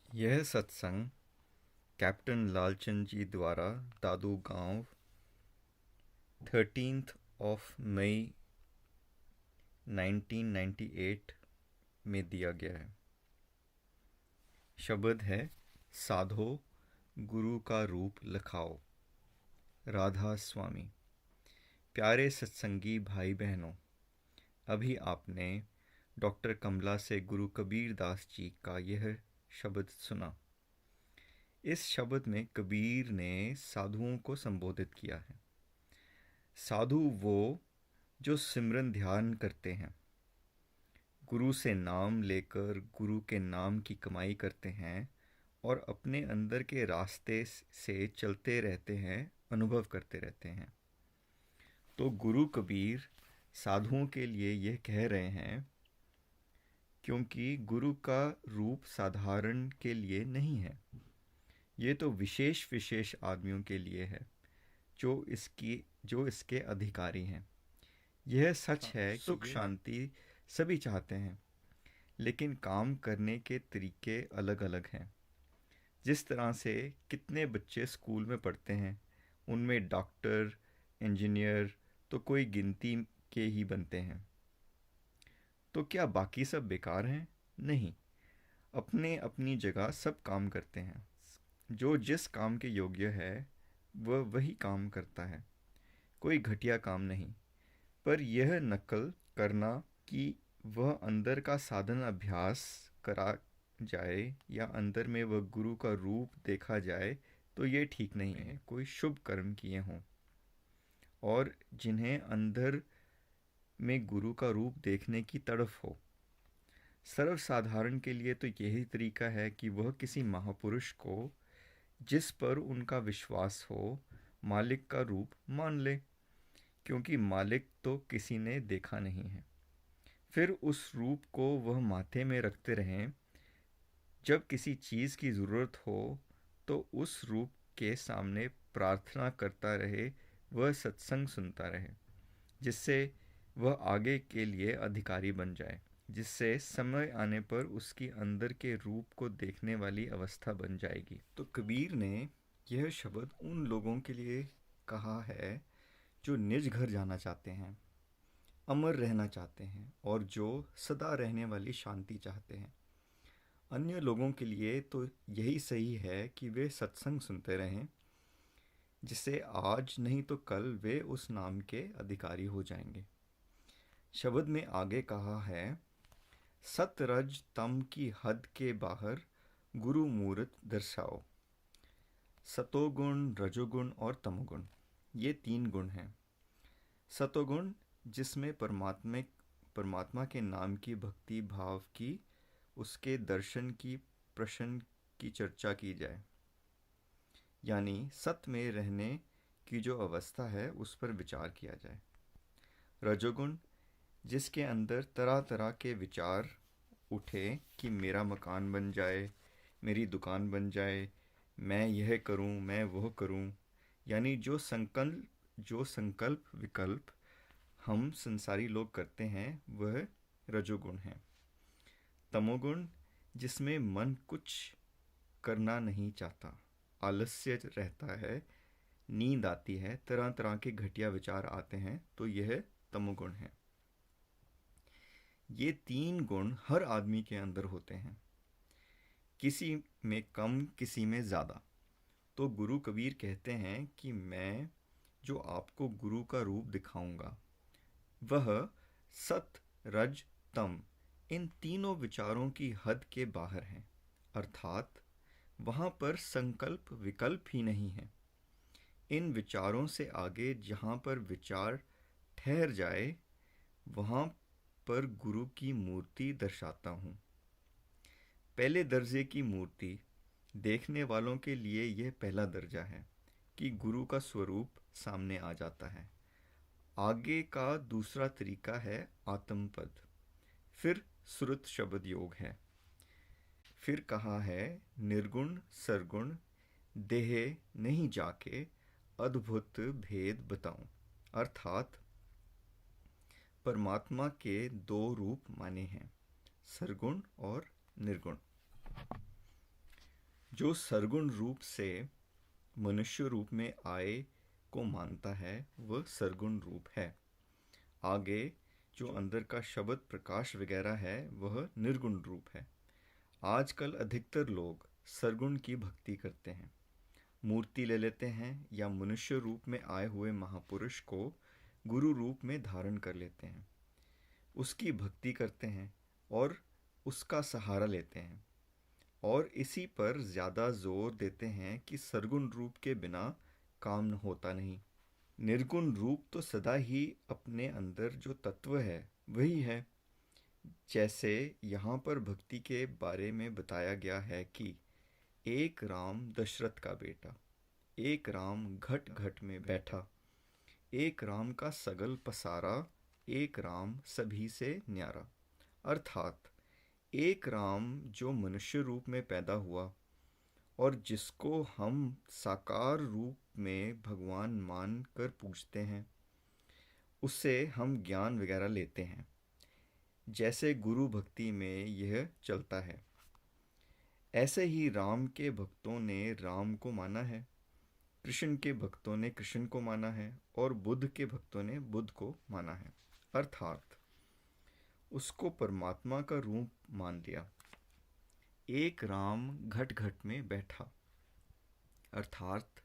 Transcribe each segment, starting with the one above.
यह सत्संग कैप्टन लालचंद जी द्वारा दादू गांव 13 मई 1998 में दिया गया है। शब्द है साधो गुरु का रूप लखाओ। राधा स्वामी। प्यारे सत्संगी भाई बहनों, अभी आपने डॉक्टर कमला से गुरु कबीर दास जी का यह शब्द सुना। इस शब्द में कबीर ने साधुओं को संबोधित किया है। साधु वो जो सिमरन ध्यान करते हैं, गुरु से नाम लेकर गुरु के नाम की कमाई करते हैं और अपने अंदर के रास्ते से चलते रहते हैं, अनुभव करते रहते हैं। तो गुरु कबीर साधुओं के लिए यह कह रहे हैं, क्योंकि गुरु का रूप साधारण के लिए नहीं है। ये तो विशेष विशेष आदमियों के लिए है जो इसके अधिकारी हैं। यह सच है, सुख शांति सभी चाहते हैं, लेकिन काम करने के तरीके अलग अलग हैं। जिस तरह से कितने बच्चे स्कूल में पढ़ते हैं, उनमें डॉक्टर, इंजीनियर तो कोई गिनती के ही बनते हैं। तो क्या बाकी सब बेकार हैं? नहीं, अपने अपनी जगह सब काम करते हैं। जो जिस काम के योग्य है वह वही काम करता है, कोई घटिया काम नहीं। पर यह नकल करना कि वह अंदर का साधन अभ्यास करा जाए या अंदर में वह गुरु का रूप देखा जाए, तो ये ठीक नहीं है। कोई शुभ कर्म किए हों और जिन्हें अंदर में गुरु का रूप देखने की तड़फ हो। सर्वसाधारण के लिए तो यही तरीका है कि वह किसी महापुरुष को, जिस पर उनका विश्वास हो, मालिक का रूप मान ले, क्योंकि मालिक तो किसी ने देखा नहीं है। फिर उस रूप को वह माथे में रखते रहें। जब किसी चीज़ की ज़रूरत हो तो उस रूप के सामने प्रार्थना करता रहे, वह सत्संग सुनता रहे, जिससे वह आगे के लिए अधिकारी बन जाए, जिससे समय आने पर उसकी अंदर के रूप को देखने वाली अवस्था बन जाएगी। तो कबीर ने यह शब्द उन लोगों के लिए कहा है जो निज घर जाना चाहते हैं, अमर रहना चाहते हैं और जो सदा रहने वाली शांति चाहते हैं। अन्य लोगों के लिए तो यही सही है कि वे सत्संग सुनते रहें, जिससे आज नहीं तो कल वे उस नाम के अधिकारी हो जाएंगे। शब्द में आगे कहा है, सतरज तम की हद के बाहर गुरु मूर्त दर्शाओ। सतोगुण, रजोगुण और तमोगुण, ये 3 गुण हैं। सतोगुण जिसमें परमात्मा के नाम की भक्ति भाव की, उसके दर्शन की, प्रश्न की चर्चा की जाए, यानी सत में रहने की जो अवस्था है उस पर विचार किया जाए। रजोगुण जिसके अंदर तरह तरह के विचार उठे कि मेरा मकान बन जाए, मेरी दुकान बन जाए, मैं यह करूं, मैं वह करूं, यानी जो संकल्प विकल्प हम संसारी लोग करते हैं वह रजोगुण है। तमोगुण जिसमें मन कुछ करना नहीं चाहता, आलस्य रहता है, नींद आती है, तरह तरह के घटिया विचार आते हैं, तो यह तमोगुण है। ये 3 गुण हर आदमी के अंदर होते हैं, किसी में कम, किसी में ज़्यादा। तो गुरु कबीर कहते हैं कि मैं जो आपको गुरु का रूप दिखाऊंगा वह सत, रज, तम, इन तीनों विचारों की हद के बाहर है, अर्थात वहाँ पर संकल्प विकल्प ही नहीं है। इन विचारों से आगे जहाँ पर विचार ठहर जाए, वहाँ पर गुरु की मूर्ति दर्शाता हूँ। पहले दर्जे की मूर्ति देखने वालों के लिए यह पहला दर्जा है कि गुरु का स्वरूप सामने आ जाता है। आगे का दूसरा तरीका है आत्मपद, फिर श्रुत शब्द योग है। फिर कहा है निर्गुण सरगुण देह नहीं जाके अद्भुत भेद बताऊं, अर्थात परमात्मा के 2 रूप माने हैं, सरगुण और निर्गुण। जो सरगुण रूप से मनुष्य रूप में आए को मानता है वह सरगुण रूप है। आगे जो अंदर का शब्द प्रकाश वगैरह है वह निर्गुण रूप है। आजकल अधिकतर लोग सरगुण की भक्ति करते हैं, मूर्ति ले लेते हैं या मनुष्य रूप में आए हुए महापुरुष को गुरु रूप में धारण कर लेते हैं, उसकी भक्ति करते हैं और उसका सहारा लेते हैं और इसी पर ज़्यादा जोर देते हैं कि सरगुण रूप के बिना काम होता नहीं। निर्गुण रूप तो सदा ही अपने अंदर जो तत्व है वही है। जैसे यहाँ पर भक्ति के बारे में बताया गया है कि एक राम दशरथ का बेटा, एक राम घट घट में बैठा, एक राम का सगल पसारा, एक राम सभी से न्यारा। अर्थात एक राम जो मनुष्य रूप में पैदा हुआ और जिसको हम साकार रूप में भगवान मान कर पूजते हैं, उससे हम ज्ञान वगैरह लेते हैं। जैसे गुरु भक्ति में यह चलता है, ऐसे ही राम के भक्तों ने राम को माना है, कृष्ण के भक्तों ने कृष्ण को माना है और बुद्ध के भक्तों ने बुद्ध को माना है। अर्थात उसको परमात्मा का रूप मान लिया। एक राम घट घट में बैठा, अर्थात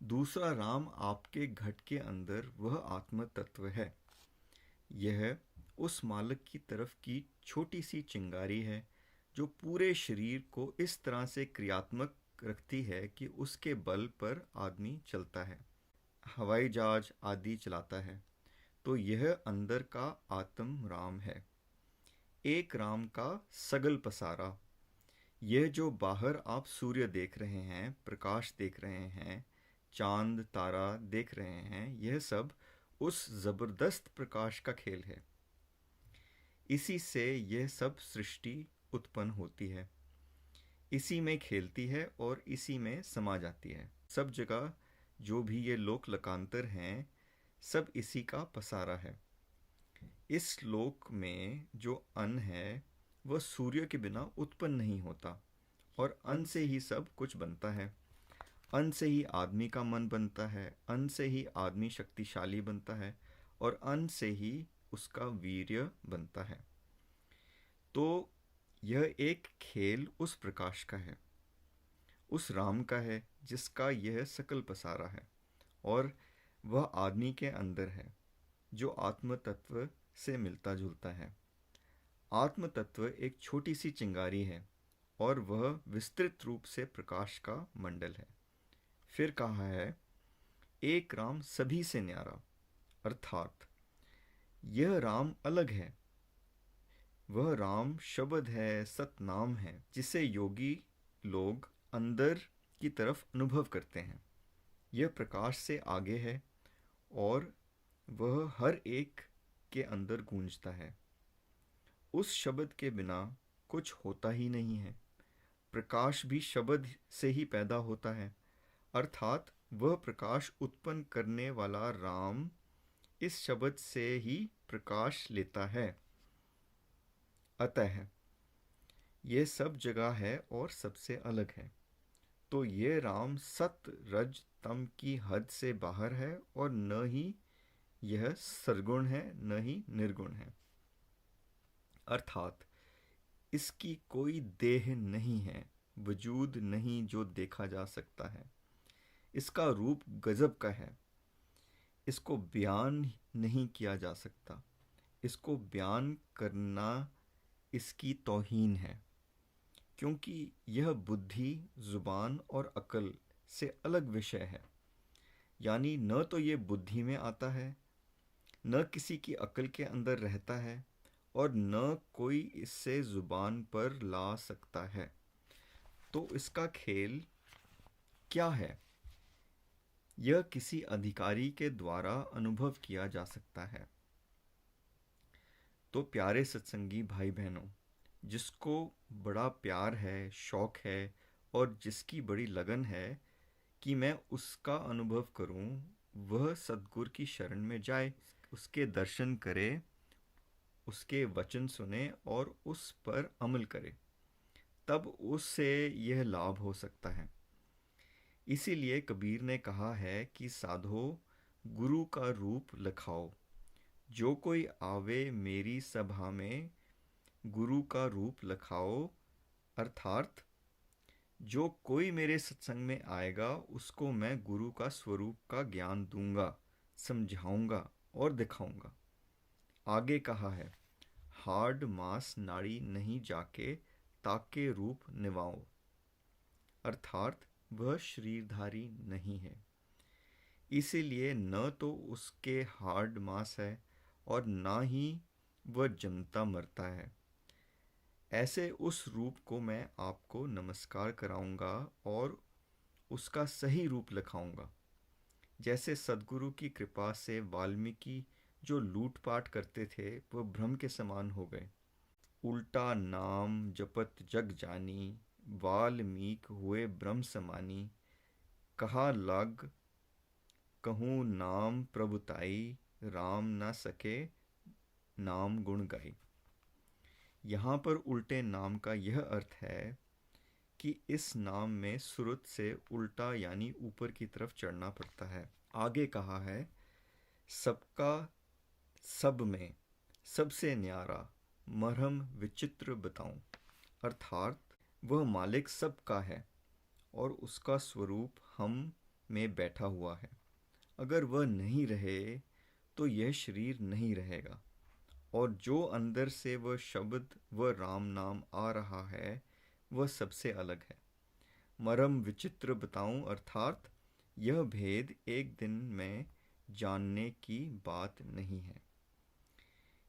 दूसरा राम आपके घट के अंदर वह आत्म तत्व है। यह उस मालिक की तरफ की छोटी सी चिंगारी है जो पूरे शरीर को इस तरह से क्रियात्मक रखती है कि उसके बल पर आदमी चलता है, हवाई जहाज आदि चलाता है। तो यह अंदर का आत्म राम है। एक राम का सगल पसारा, यह जो बाहर आप सूर्य देख रहे हैं, प्रकाश देख रहे हैं, चांद तारा देख रहे हैं, यह सब उस ज़बरदस्त प्रकाश का खेल है। इसी से यह सब सृष्टि उत्पन्न होती है, इसी में खेलती है और इसी में समा जाती है। सब जगह जो भी ये लोक लकांतर हैं, सब इसी का पसारा है। इस लोक में जो अन्न है वह सूर्य के बिना उत्पन्न नहीं होता और अन्न से ही सब कुछ बनता है। अन्न से ही आदमी का मन बनता है, अन्न से ही आदमी शक्तिशाली बनता है और अन्न से ही उसका वीर्य बनता है। तो यह एक खेल उस प्रकाश का है, उस राम का है जिसका यह सकल पसारा है और वह आदमी के अंदर है जो आत्म तत्व से मिलता जुलता है। आत्म तत्व एक छोटी सी चिंगारी है और वह विस्तृत रूप से प्रकाश का मंडल है। फिर कहा है एक राम सभी से न्यारा, अर्थात यह राम अलग है। वह राम शब्द है, सतनाम है, जिसे योगी लोग अंदर की तरफ अनुभव करते हैं। यह प्रकाश से आगे है और वह हर एक के अंदर गूंजता है। उस शब्द के बिना कुछ होता ही नहीं है। प्रकाश भी शब्द से ही पैदा होता है, अर्थात वह प्रकाश उत्पन्न करने वाला राम इस शब्द से ही प्रकाश लेता है। अतः ये सब जगह है और सबसे अलग है। तो ये राम सत रज तम की हद से बाहर है और न ही यह सरगुण है न ही निर्गुण है। अर्थात इसकी कोई देह नहीं है, वजूद नहीं जो देखा जा सकता है। इसका रूप गजब का है, इसको बयान नहीं किया जा सकता। इसको बयान करना इसकी तौहीन है, क्योंकि यह बुद्धि, जुबान और अकल से अलग विषय है। यानी न तो ये बुद्धि में आता है, न किसी की अकल के अंदर रहता है और न कोई इससे जुबान पर ला सकता है। तो इसका खेल क्या है? यह किसी अधिकारी के द्वारा अनुभव किया जा सकता है। तो प्यारे सत्संगी भाई बहनों, जिसको बड़ा प्यार है, शौक़ है और जिसकी बड़ी लगन है कि मैं उसका अनुभव करूं, वह सद्गुरु की शरण में जाए, उसके दर्शन करे, उसके वचन सुने और उस पर अमल करे। तब उससे यह लाभ हो सकता है। इसीलिए कबीर ने कहा है कि साधो गुरु का रूप लखाओ, जो कोई आवे मेरी सभा में गुरु का रूप लखाओ। अर्थात जो कोई मेरे सत्संग में आएगा उसको मैं गुरु का स्वरूप का ज्ञान दूंगा, समझाऊंगा और दिखाऊंगा। आगे कहा है, हाड मास नाड़ी नहीं जाके ताके रूप निभाओ। अर्थात वह शरीरधारी नहीं है, इसीलिए न तो उसके हार्ड मास है और ना ही वह जमता मरता है। ऐसे उस रूप को मैं आपको नमस्कार कराऊंगा और उसका सही रूप लिखाऊंगा। जैसे सदगुरु की कृपा से वाल्मीकि जो लूटपाट करते थे वह भ्रम के समान हो गए। उल्टा नाम जपत जग जानी, वाल्मीक हुए ब्रह्म समानी। कहा लग कहूँ नाम प्रभुताई, राम न सके नाम गुण गाई। यहाँ पर उल्टे नाम का यह अर्थ है कि इस नाम में सुरत से उल्टा यानी ऊपर की तरफ चढ़ना पड़ता है। आगे कहा है, सबका सब में सबसे न्यारा मरहम विचित्र बताऊं। अर्थात वह मालिक सबका है और उसका स्वरूप हम में बैठा हुआ है। अगर वह नहीं रहे तो यह शरीर नहीं रहेगा, और जो अंदर से वह शब्द वह राम नाम आ रहा है वह सबसे अलग है। मरम विचित्र बताऊं अर्थात यह भेद एक दिन में जानने की बात नहीं है।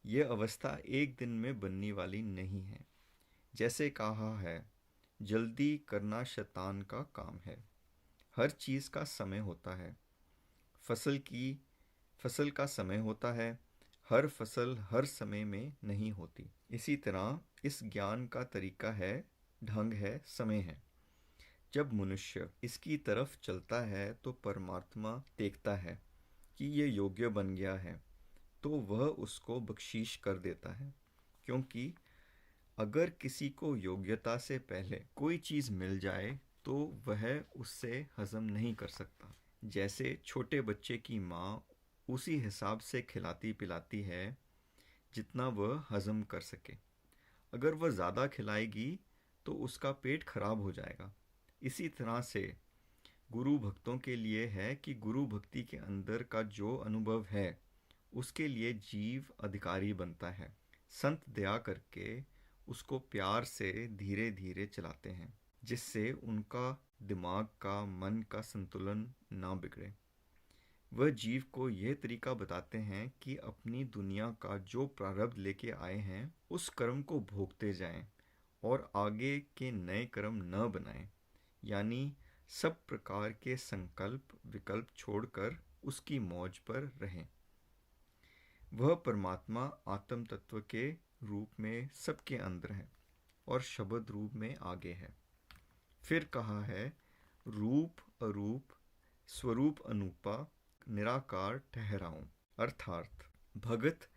यह अवस्था एक दिन में बनने वाली नहीं है। जैसे कहा है, जल्दी करना शैतान का काम है। हर चीज़ का समय होता है। फसल का समय होता है। हर फसल हर समय में नहीं होती। इसी तरह इस ज्ञान का तरीका है, ढंग है, समय है। जब मनुष्य इसकी तरफ चलता है तो परमात्मा देखता है कि ये योग्य बन गया है, तो वह उसको बख्शीश कर देता है। क्योंकि अगर किसी को योग्यता से पहले कोई चीज़ मिल जाए तो वह उससे हजम नहीं कर सकता। जैसे छोटे बच्चे की माँ उसी हिसाब से खिलाती पिलाती है जितना वह हजम कर सके। अगर वह ज़्यादा खिलाएगी तो उसका पेट खराब हो जाएगा। इसी तरह से गुरु भक्तों के लिए है कि गुरु भक्ति के अंदर का जो अनुभव है उसके लिए जीव अधिकारी बनता है। संत दया करके उसको प्यार से धीरे धीरे चलाते हैं, जिससे उनका दिमाग का मन का संतुलन ना बिगड़े। वह जीव को यह तरीका बताते हैं कि अपनी दुनिया का जो प्रारब्ध लेके आए हैं उस कर्म को भोगते जाएं और आगे के नए कर्म न बनाएं। यानी सब प्रकार के संकल्प विकल्प छोड़कर उसकी मौज पर रहें। वह परमात्मा आत्म तत्व के रूप में सबके अंदर है और शब्द रूप में आगे है। फिर कहा है, रूप अरूप स्वरूप अनूपा निराकार ठहराऊं। अर्थात भगत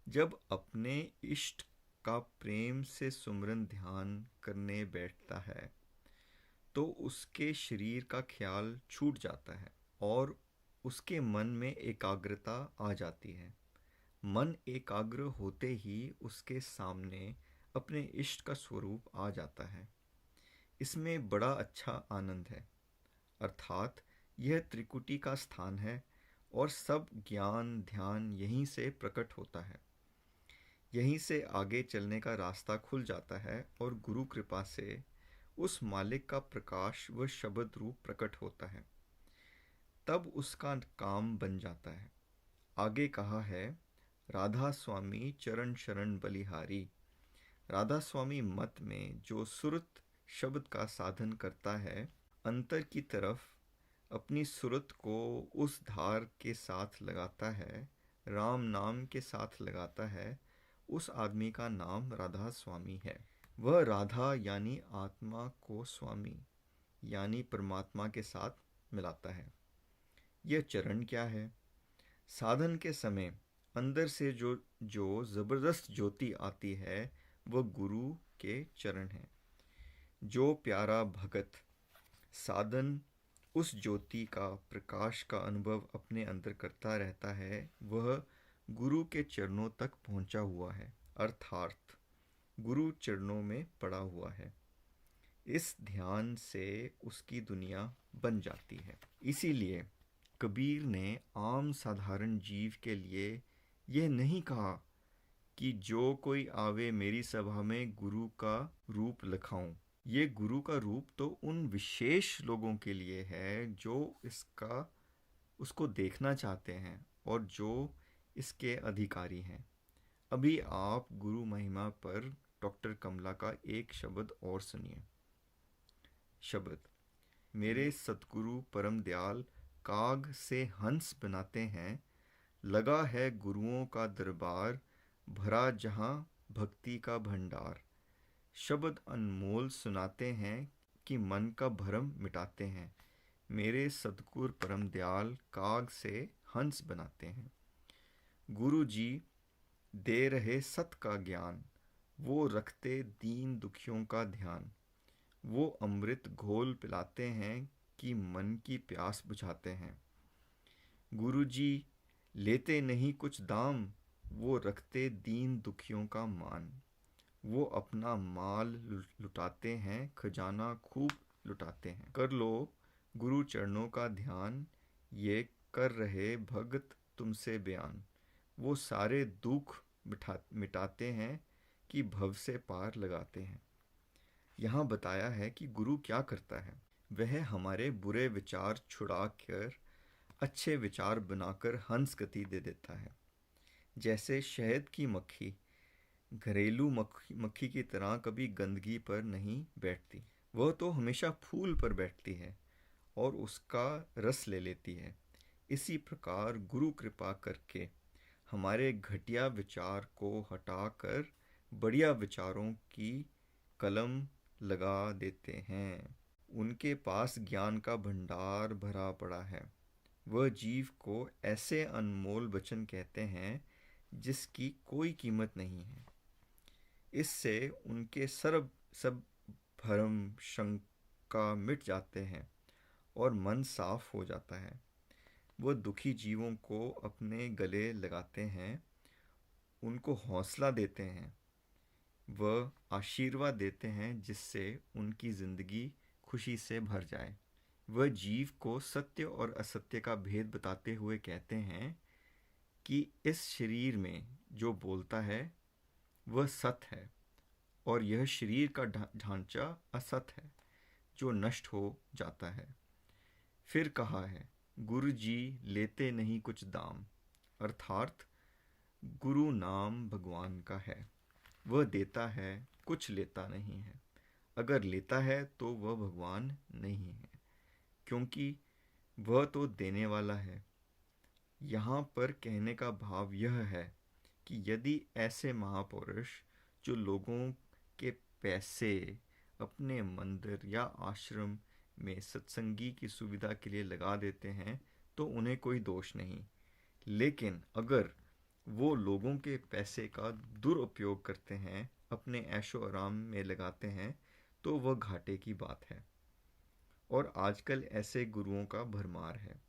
जब अपने इष्ट का प्रेम से सुमरन ध्यान करने बैठता है तो उसके शरीर का ख्याल छूट जाता है और उसके मन में एकाग्रता आ जाती है। मन एकाग्र होते ही उसके सामने अपने इष्ट का स्वरूप आ जाता है। इसमें बड़ा अच्छा आनंद है। अर्थात यह त्रिकुटी का स्थान है और सब ज्ञान ध्यान यहीं से प्रकट होता है। यहीं से आगे चलने का रास्ता खुल जाता है और गुरु कृपा से उस मालिक का प्रकाश व शब्द रूप प्रकट होता है। तब उसका काम बन जाता है। आगे कहा है, राधा स्वामी चरण शरण बलिहारी। राधा स्वामी मत में जो सुरत शब्द का साधन करता है, अंतर की तरफ अपनी सुरत को उस धार के साथ लगाता है, राम नाम के साथ लगाता है, उस आदमी का नाम राधा स्वामी है। वह राधा यानी आत्मा को स्वामी यानी परमात्मा के साथ मिलाता है। यह चरण क्या है? साधन के समय अंदर से जो ज़बरदस्त ज्योति आती है वह गुरु के चरण है। जो प्यारा भगत साधन उस ज्योति का प्रकाश का अनुभव अपने अंदर करता रहता है, वह गुरु के चरणों तक पहुंचा हुआ है, अर्थात गुरु चरणों में पड़ा हुआ है। इस ध्यान से उसकी दुनिया बन जाती है। इसीलिए कबीर ने आम साधारण जीव के लिए यह नहीं कहा कि जो कोई आवे मेरी सभा में गुरु का रूप लखाऊं। ये गुरु का रूप तो उन विशेष लोगों के लिए है जो उसको देखना चाहते हैं और जो इसके अधिकारी हैं। अभी आप गुरु महिमा पर डॉक्टर कमला का एक शब्द और सुनिए। शब्द: मेरे सतगुरु परम दयाल काग से हंस बनाते हैं, लगा है गुरुओं का दरबार, भरा जहां भक्ति का भंडार। शब्द अनमोल सुनाते हैं कि मन का भरम मिटाते हैं। मेरे सतगुरु परम दयाल काग से हंस बनाते हैं। गुरु जी दे रहे सत का ज्ञान, वो रखते दीन दुखियों का ध्यान। वो अमृत घोल पिलाते हैं कि मन की प्यास बुझाते हैं। गुरु जी लेते नहीं कुछ दाम, वो रखते दीन दुखियों का मान। वो अपना माल लुटाते हैं, खजाना खूब लुटाते हैं। कर लो गुरु चरणों का ध्यान, ये कर रहे भगत तुमसे बयान। वो सारे दुख मिटाते हैं कि भव से पार लगाते हैं। यहाँ बताया है कि गुरु क्या करता है। वह हमारे बुरे विचार छुड़ा कर अच्छे विचार बनाकर हंस गति दे देता है। जैसे शहद की मक्खी घरेलू मक्खी की तरह कभी गंदगी पर नहीं बैठती, वह तो हमेशा फूल पर बैठती है और उसका रस ले लेती है। इसी प्रकार गुरु कृपा करके हमारे घटिया विचार को हटाकर बढ़िया विचारों की कलम लगा देते हैं। उनके पास ज्ञान का भंडार भरा पड़ा है। वह जीव को ऐसे अनमोल वचन कहते हैं जिसकी कोई कीमत नहीं है। इससे उनके सब भरम शंका मिट जाते हैं और मन साफ हो जाता है। वह दुखी जीवों को अपने गले लगाते हैं, उनको हौसला देते हैं, वह आशीर्वाद देते हैं जिससे उनकी ज़िंदगी खुशी से भर जाए। वह जीव को सत्य और असत्य का भेद बताते हुए कहते हैं कि इस शरीर में जो बोलता है वह सत है और यह शरीर का ढांचा असत है जो नष्ट हो जाता है। फिर कहा है, गुरु जी लेते नहीं कुछ दाम, अर्थात गुरु नाम भगवान का है। वह देता है, कुछ लेता नहीं है। अगर लेता है तो वह भगवान नहीं है, क्योंकि वह तो देने वाला है। यहाँ पर कहने का भाव यह है कि यदि ऐसे महापुरुष जो लोगों के पैसे अपने मंदिर या आश्रम में सत्संगी की सुविधा के लिए लगा देते हैं तो उन्हें कोई दोष नहीं, लेकिन अगर वो लोगों के पैसे का दुरुपयोग करते हैं, अपने ऐशो आराम में लगाते हैं, तो वह घाटे की बात है। और आजकल ऐसे गुरुओं का भरमार है।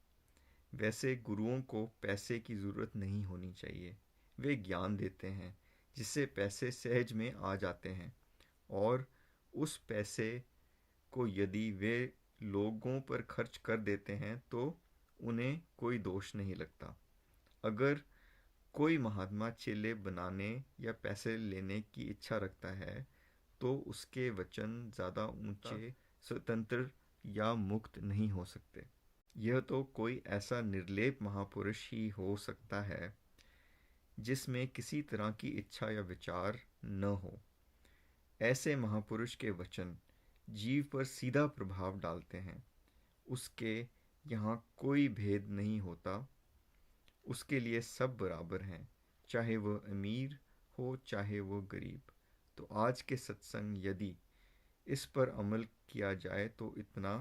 वैसे गुरुओं को पैसे की ज़रूरत नहीं होनी चाहिए। वे ज्ञान देते हैं जिससे पैसे सहज में आ जाते हैं, और उस पैसे को यदि वे लोगों पर खर्च कर देते हैं तो उन्हें कोई दोष नहीं लगता। अगर कोई महात्मा चेले बनाने या पैसे लेने की इच्छा रखता है तो उसके वचन ज़्यादा ऊंचे, स्वतंत्र या मुक्त नहीं हो सकते। यह तो कोई ऐसा निर्लेप महापुरुष ही हो सकता है जिसमें किसी तरह की इच्छा या विचार न हो। ऐसे महापुरुष के वचन जीव पर सीधा प्रभाव डालते हैं। उसके यहाँ कोई भेद नहीं होता। उसके लिए सब बराबर हैं, चाहे वह अमीर हो चाहे वह गरीब। तो आज के सत्संग यदि इस पर अमल किया जाए तो इतना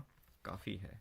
काफ़ी है।